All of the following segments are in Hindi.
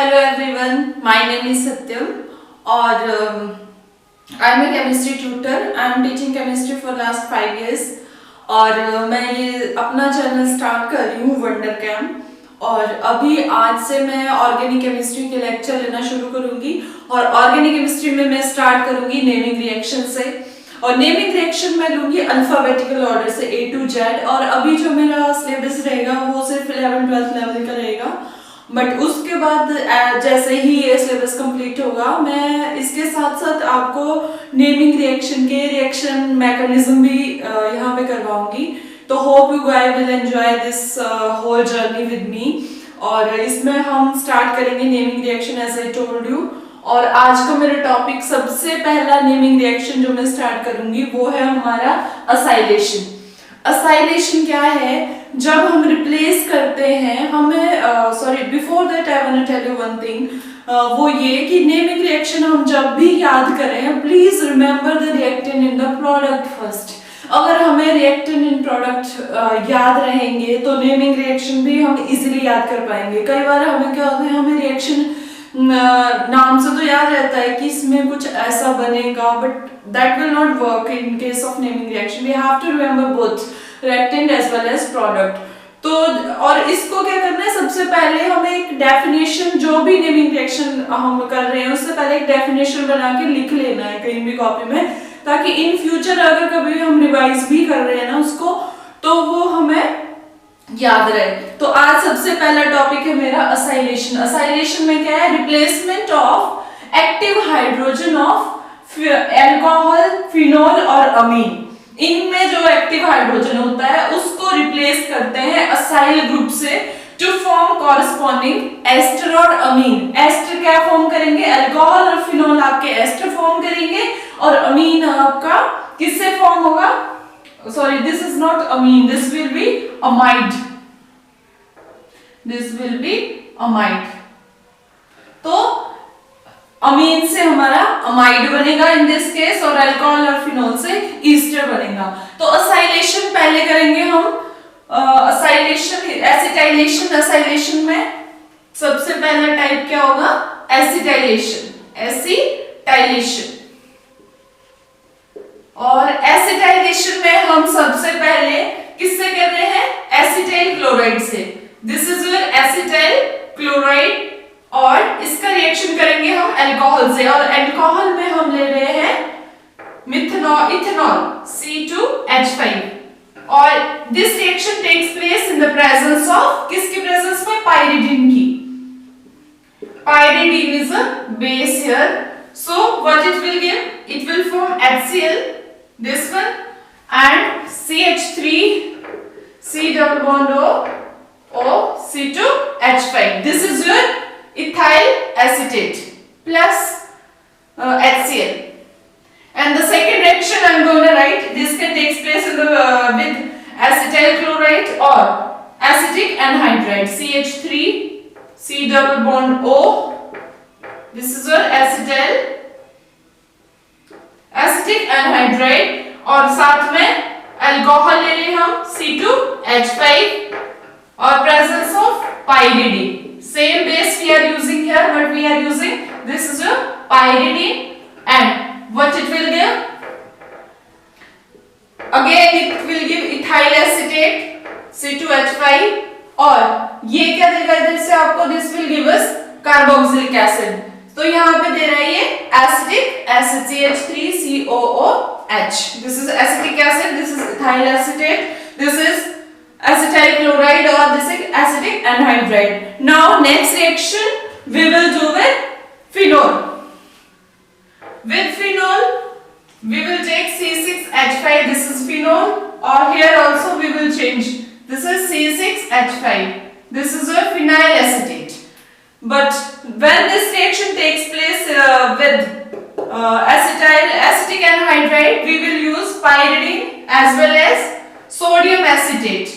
Hello everyone, my name is Satyam और I am a chemistry tutor. I am teaching chemistry for last 5 years और मैं ये अपना चैनल स्टार्ट कर रही हूँ वंडर कैम्प। और अभी आज से मैं ऑर्गेनिक केमिस्ट्री के लेक्चर लेना शुरू करूंगी और ऑर्गेनिक केमिस्ट्री में मैं स्टार्ट करूंगी नेमिंग रिएक्शन से। और नेमिंग रिएक्शन मैं लूंगी अल्फाबेटिकल ऑर्डर से A to Z। और अभी जो मेरा सिलेबस रहेगा वो सिर्फ 11th-12th लेवल का रहेगा, बट उसके बाद जैसे ही ये सिलेबस कंप्लीट होगा मैं इसके साथ साथ आपको नेमिंग रिएक्शन के रिएक्शन मैकेनिज्म भी यहाँ पे करवाऊंगी। तो hope you guys will enjoy this whole journey with me. और इसमें हम स्टार्ट करेंगे naming reaction as I told you. और आज का मेरा टॉपिक सबसे पहला नेमिंग रिएक्शन जो मैं स्टार्ट करूंगी वो है हमारा असाइलेशन। असाइलेशन क्या है? जब हम रिप्लेस करते हैं हमें before that I want to tell you one thing, वो ये कि नेमिंग रिएक्शन हम जब भी याद करें please remember the reactant in the product first. अगर हमें रिएक्टेंट इन प्रोडक्ट याद रहेंगे तो नेमिंग रिएक्शन भी हम इजीली याद कर पाएंगे। कई बार हमें क्या होता है, हमें रिएक्शन नाम से तो याद रहता है कि इसमें कुछ ऐसा बनेगा, but that will not work in case of naming reaction. We have to remember both reactant as well as product. तो और इसको क्या करना है, सबसे पहले हमें एक डेफिनेशन, जो भी नेमिंग रिएक्शन हम कर रहे हैं उससे पहले एक डेफिनेशन बना के लिख लेना है कहीं भी कॉपी में, ताकि इन फ्यूचर अगर कभी हम रिवाइज भी कर रहे हैं ना उसको तो वो हमें याद रहे। तो आज सबसे पहला टॉपिक है मेरा असाइलेशन। असाइलेशन में क्या है? Replacement of active hydrogen of alcohol, phenol और अमीन। इनमें जो एक्टिव हाइड्रोजन होता है उसको रिप्लेस करते हैं असाइल ग्रुप से टू फॉर्म कॉरेस्पॉन्डिंग एस्टर और अमीन। एस्टर क्या फॉर्म करेंगे? अल्कोहल और फिनोल आपके एस्टर फॉर्म करेंगे और अमीन आपका किससे फॉर्म होगा? Sorry, this is not amine, this will be amide. This will be amide. तो अमीन से हमारा अमाइड बनेगा इन दिस केस, और अल्कोहल और फिनोल से ईस्टर बनेगा। तो असाइलेशन पहले करेंगे हम। Acylation, acetylation. असाइलेशन में सबसे पहला टाइप क्या होगा? एसिटाइलेशन। एसिटाइलेशन। और एसिटाइलेशन में हम सबसे पहले किससे कर रहे हैं? एसिटाइल क्लोराइड से। This is your acetyl chloride. और इसका रिएक्शन करेंगे हम अल्कोहल से, और अल्कोहल में हम ले रहे हैं मिथेनॉल, इथेनॉल C2H5। और this reaction takes place in the presence of, किसकी प्रेजेंस में? पाइरिडिन की। Pyridine is a base here, so what it will give? It will form HCl, this one, and CH3, C double bond O, C2H5. This is your ethyl acetate plus HCl. And the second reaction I am going to write, this can take place in the with acetyl chloride or acetic anhydride, CH3, C double bond O. This is your acetic anhydride, और साथ में अल्कोहल ले रहे हम C2H5 और presence of pyridine. Same base we are using here, but we are using, this is your pyridine, and what it will give? Again it will give ethyl acetate C2H5, और ये क्या देगा इधर से आपको? This will give us carboxylic acid. तो यहाँ पे दे रहा है ये acetic acid CH3COOH। This is acetic acid, this is ethyl acetate, this is acetyl chloride, or this is acetic anhydride. Now next reaction we will do with phenol. With phenol we will take C6H5, this is phenol, or here also we will change, this is C6H5, this is a phenyl acetate. But when this reaction takes place with acetic anhydride, we will use pyridine as well as sodium acetate.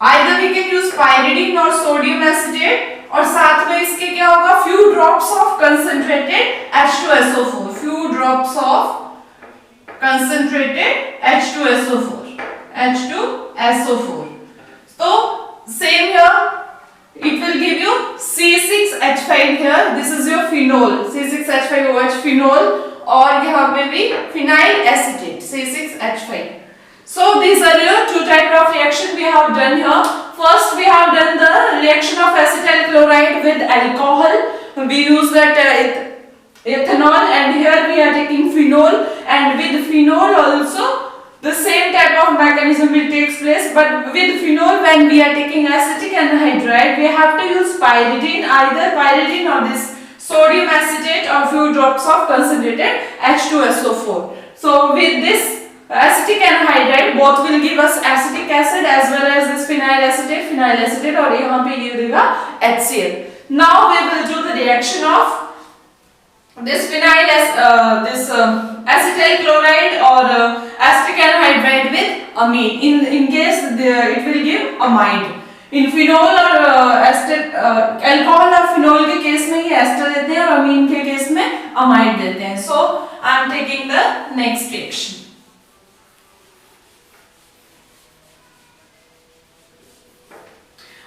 Either we can use pyridine or sodium acetate, और साथ में इसके क्या होगा? few drops of concentrated H2SO4, few drops of concentrated H2SO4. So same here, it will give you C6 C6H5 here, this is your phenol, C6H5OH phenol, और यहाँ पे भी phenyl acetate, C6H5. So these are your two type of reaction we have done here. First we have done the reaction of acetyl chloride with alcohol. We use that ethanol, and here we are taking phenol, and with phenol also the same type of mechanism will take place, but with phenol when we are taking acetic anhydride we have to use pyridine, either pyridine or this sodium acetate or few drops of concentrated H2SO4. So with this acetic anhydride both will give us acetic acid as well as this phenyl acetate और यहाँ पे ये देगा HCl. Now we will do the reaction of this acetyl chloride or acetic anhydride with amine. In case it will give amide. In phenol और alcohol और phenol के केस में ये ester देते हैं और amine के केस में amide देते हैं. So I am taking the next reaction.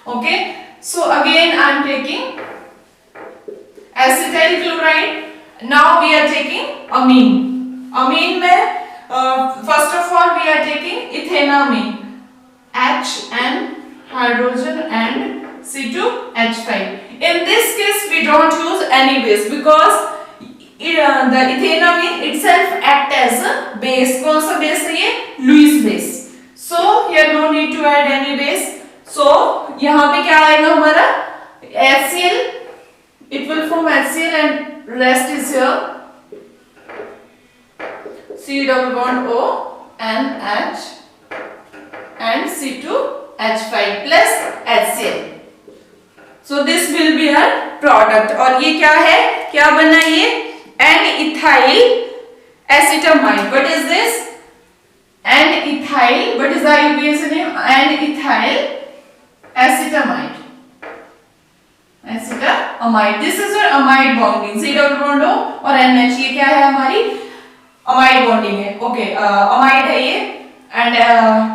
Okay, so again I am taking acetyl chloride. Now we are taking amine. Amine में first of all we are taking ethanamine, HN hydrogen and C2H5. In this case we don't use any base because the ethanamine itself act as a base. कौन सा base है ये? Lewis base. So here no need to add any base. So यहाँ पे क्या आएगा हमारा HCl, it will form HCl and rest is here C double bond O and H and C2H5 plus HCl. So this will be our product. और ये क्या है, क्या बना ये N-ethyl acetamide. What is this? N-ethyl. What is the IUPAC name? N-ethyl acetamide. Acetamide. This is your amide bonding. C double bond O और NH. ये क्या है हमारी amide bonding है. Okay, amide है ये and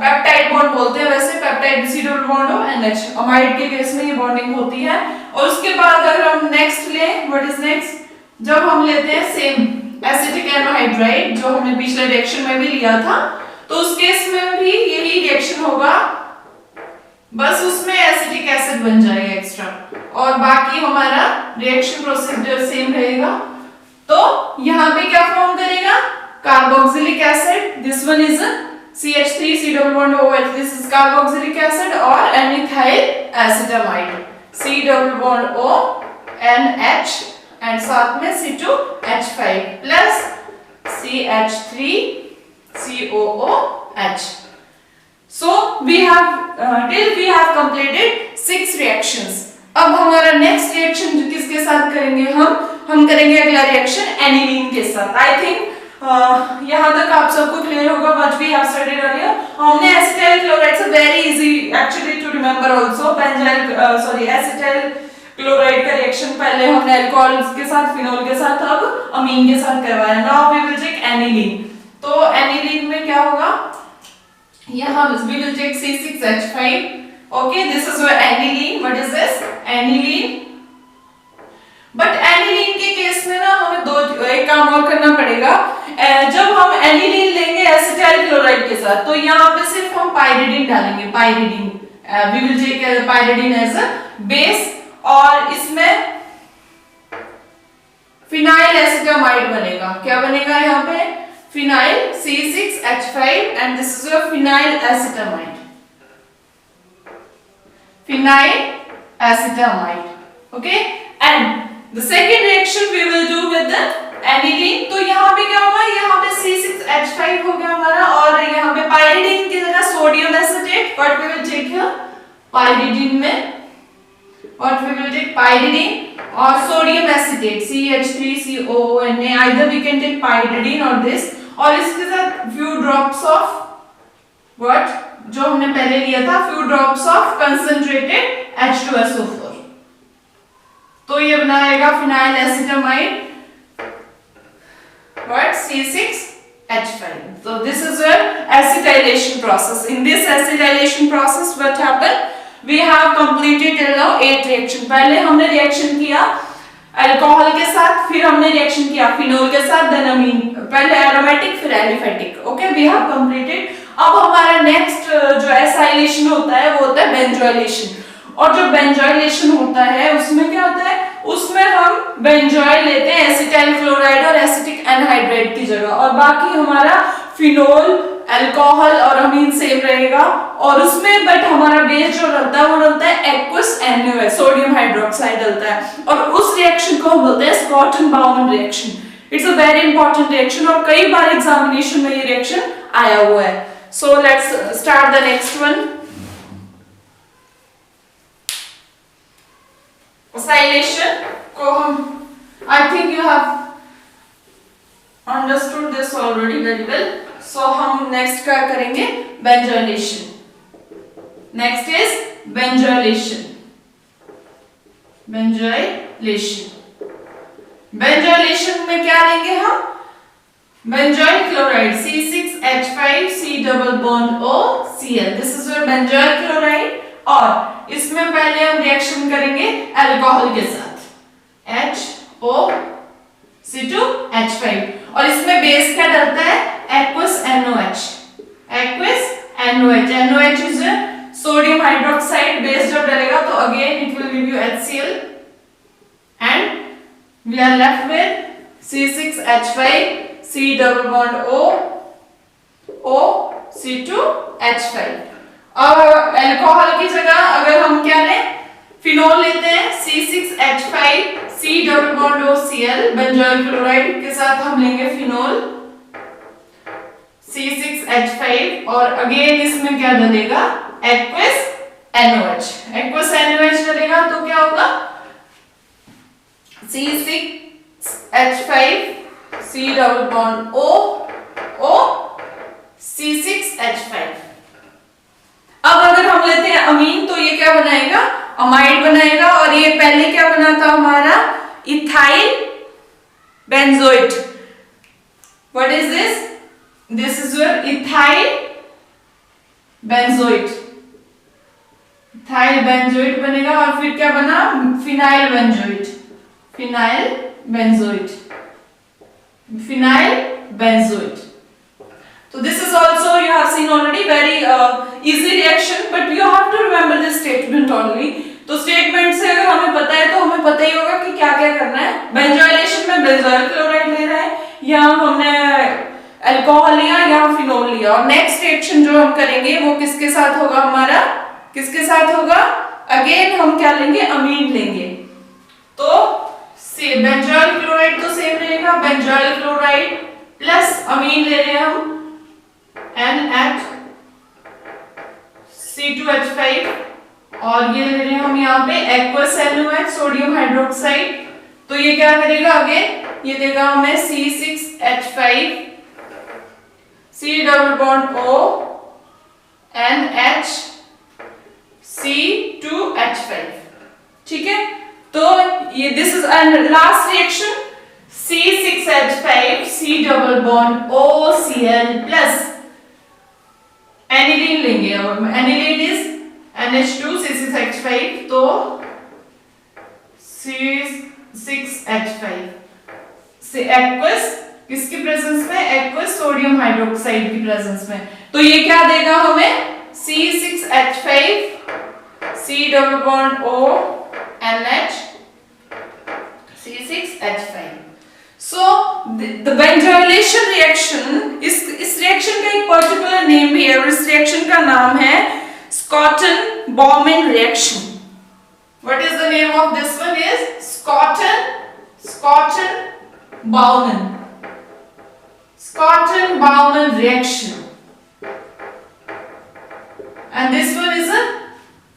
peptide bond बोलते हैं वैसे. peptide C double bond O NH. amide के केस में ये bonding होती है. और उसके बाद अगर हम next लें, what is next? जब हम लेते हैं same acetic anhydride जो हमने पिछले रिएक्शन में भी लिया था, तो उस केस में भी यही रिएक्शन होगा, बस उसमें एसिटिक एसिड बन जाएगा एक्स्ट्रा और बाकी हमारा रिएक्शन प्रोसीजर सेम रहेगा. तो यहाँ पे क्या फॉर्म करेगा? Carboxylic acid. This one is CH3 C double bond OH. This is carboxylic acid और N ethyl acetamide C double bond O NH and साथ में C2H5 plus CH3 COOH. So we have till we have completed 6 reactions. अब हमारा नेक्स्ट रिएक्शन किसके साथ करेंगे? हम करेंगे अगला रिएक्शन एनिलीन के साथ. आई थिंक यहाँ तक आप सबको क्लियर होगा what we have studied earlier. हमने एसिटाइल क्लोराइड से very easy actually to remember also benzyl acetyl chloride का रिएक्शन पहले हमने अल्कोहल के साथ, फिनोल के साथ, अब अमीन के साथ करवाया. Now we will take aniline. तो एनिलीन में क्या होगा? यहाँ we will take C6H5. Okay, this is your aniline. What is this? Aniline. But aniline के केस में ना हमें एक काम और करना पड़ेगा. जब हम aniline लेंगे एसिटाइल क्लोराइड के साथ, तो यहाँ पे सिर्फ हम पाइरिडीन डालेंगे. Pyridine. We will take pyridine as a base. और इसमें फिनाइल एसिटामाइड बनेगा. क्या बनेगा यहाँ पे? Phenyl C6H5 and this is your phenyl acetamide. Phenyl acetamide. Okay, and the second reaction we will do with the aniline. तो यहाँ पे क्या होगा? यहाँ पे C6H5 हो गया हमारा और यहाँ पे pyridine की जगह sodium acetate. What we will take here? Pyridine में what we will take? Pyridine और sodium acetate CH3COONA. either we can take pyridine or this. और इसके साथ few drops of what जो हमने पहले लिया था, few drops of concentrated H2SO4. तो ये बनाएगा phenyl acetamide what C6H5. So this is your acetylation process. In this acetylation process what happen? We have completed till now 8 reaction. पहले हमने रिएक्शन किया अल्कोहल के साथ, फिर हमने रिएक्शन किया फिनोल के साथ, देन अमीन, पहले एरोमेटिक फिर aliphatic. Okay, we have completed. अब हमारा नेक्स्ट जो एसाइलेशन होता है वो होता है बेंजोइलेशन। और जो बेंजोइलेशन होता है उसमें क्या होता है, उसमें हम बेंजोइल लेते हैं एसिटाइल क्लोराइड और एसिटिक एनहाइड्राइड की जगह, और बाकी हमारा फिनोल, अल्कोहल और अमीन सेम रहेगा। और उसमें बट हमारा बेस जो रहता है वो रहता है एक्वस NaOH, सोडियम हाइड्रोक्साइड रहता है, और उस रिएक्शन को हम बोलते हैं स्कॉटन Bowman reaction. It's a very important reaction और कई बार एग्जामिनेशन में ये रिएक्शन आया हुआ है। So let's start the next one. Acylation को हम, I think you have understood this already very well. So हम next क्या करेंगे, benzoylation. Next is benzoylation. Benzoylation. Benzoylation में क्या लेंगे हम, benzoyl chloride C6H5 C double bond O Cl. This is your benzoyl chloride। और इसमें पहले हम रिएक्शन करेंगे अल्कोहल के साथ HOC2H5, और इसमें बेस क्या डलता है, aqueous NaOH। Aqueous NaOH, NaOH is sodium hydroxide, base जब डलेगा तो again it will give you HCl and we are left with C6H5 C double bond O C2H5। और अल्कोहल की जगह अगर हम क्या लें, फिनोल लेते हैं C6H5 C double bond O Cl, benzoyl chloride के साथ हम लेंगे फिनोल C6H5, और अगेन इसमें क्या डलेगा, एक्वस NaOH। एक्वस NaOH डलेगा तो क्या होगा, C6H5 C double bond O C6H5। अब अगर हम लेते हैं अमीन तो ये क्या बनाएगा, अमाइड बनाएगा, और ये पहले क्या बना था हमारा, ethyl benzoate. What is this, this is your ethyl benzoate. Ethyl benzoate बनेगा, और फिर क्या बना, phenyl benzoate. Phenyl benzoate, phenyl benzoate. So this is also you have seen already very easy reaction, but you have to remember this statement only. तो स्टेटमेंट से अगर हमें पता है तो हमें पता ही होगा कि क्या क्या करना है। बेंजोइलेशन में बेंजोइल क्लोराइड ले रहा है, या हमने अल्कोहल लिया या फिनोल लिया, और नेक्स्ट रिएक्शन जो हम करेंगे वो किसके साथ होगा हमारा, किसके साथ होगा, अगेन हम क्या लेंगे, अमीन लेंगे। तो बेंजोइल क्लोराइड तो सेम रहेगा, बेंजोइल क्लोराइड प्लस अमीन ले रहे हैं हम NaC2H5, और ये ले रहे हैं हम यहाँ पे एक्वस NaOH, सोडियम हाइड्रोक्साइड। तो ये क्या करेगा, अगेन ये देगा हमें C6H5 C double bond O NH C2H5। ठीक है, तो ये this is last reaction, C6H5 C double bond OCl plus aniline लेंगे। अब एनिलीन इज NH2 C6H5, तो C6H5 से एक्वस किसकी प्रेजेंस में, एक्वस सोडियम हाइड्रोक्साइड की प्रेजेंस में। तो ये क्या देगा हमें, C6H5 C double bond O NH C6H5। So the benzoylation reaction, इस रिएक्शन का एक पर्टिकुलर नेम भी है, और इस रिएक्शन का नाम है स्कॉटन Bowman reaction. What is the name of this one is Scotton Bowman reaction, and this one is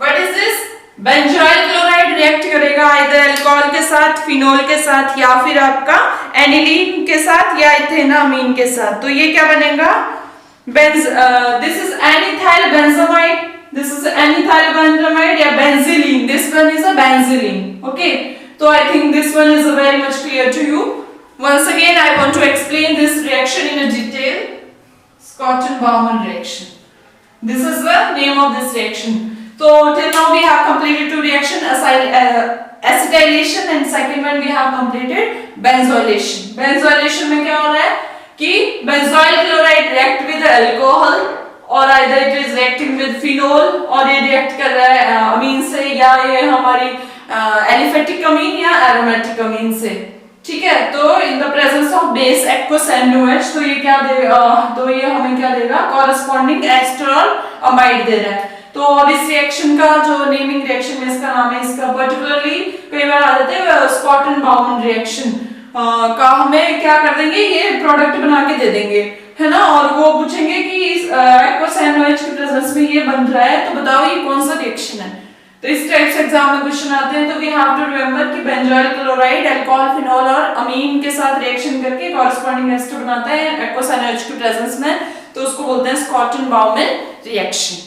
what is this, benzoyl chloride react करेगा आइदर अल्कोहल के साथ, फिनोल के साथ, या फिर आपका एनिलीन के साथ या इथेनामीन के साथ। तो ये क्या बनेगा, this is N ethyl benzamide, this is N ethyl benzamide या benzylene, this one is a benzylene. Okay, तो I think this one is very much clear to you. Once again I want to explain this reaction in a detail, Scotton Bowman reaction. This is the name of this reaction. तो till now we have completed two reaction, acetylation, and second one we have completed benzoylation. Benzoylation में क्या हो रहा है कि benzoyl chloride react with alcohol और either it is reacting with phenol और ये react कर रहा है अमीन से, या ये हमारी एलिफेटिक अमीन या एरोमेटिक अमीन से, ठीक है। तो इन the presence of base aqueous NaOH, तो ये क्या देगा, तो ये हमें क्या देगा, कॉरेस्पॉन्डिंग एस्टरॉल अमाइड दे रहा है। तो और इस रिएक्शन का जो नेमिंग रिएक्शन में इसका नाम है, इसका पर्टिकुलरली कई बार आ जाते हैं स्कॉटन-बाउमन रिएक्शन का हमें क्या कर देंगे, ये प्रोडक्ट बना के दे देंगे, है ना, और वो पूछेंगे कि इस एक्वस NaOH के प्रेजेंस में ये बन रहा है, तो बताओ ये कौन सा रिएक्शन है। तो इस टाइप से एग्जाम में क्वेश्चन आते हैं। तो वी हैव टू रिमेंबर कि बेंजोइल क्लोराइड अल्कोहल फिनोल और अमीन के साथ रिएक्शन करके कॉरेस्पॉन्डिंग एस्टर बनाता है एक्वस NaOH के प्रेजेंस में, तो उसको बोलते हैं स्कॉटन-बाउमन रिएक्शन।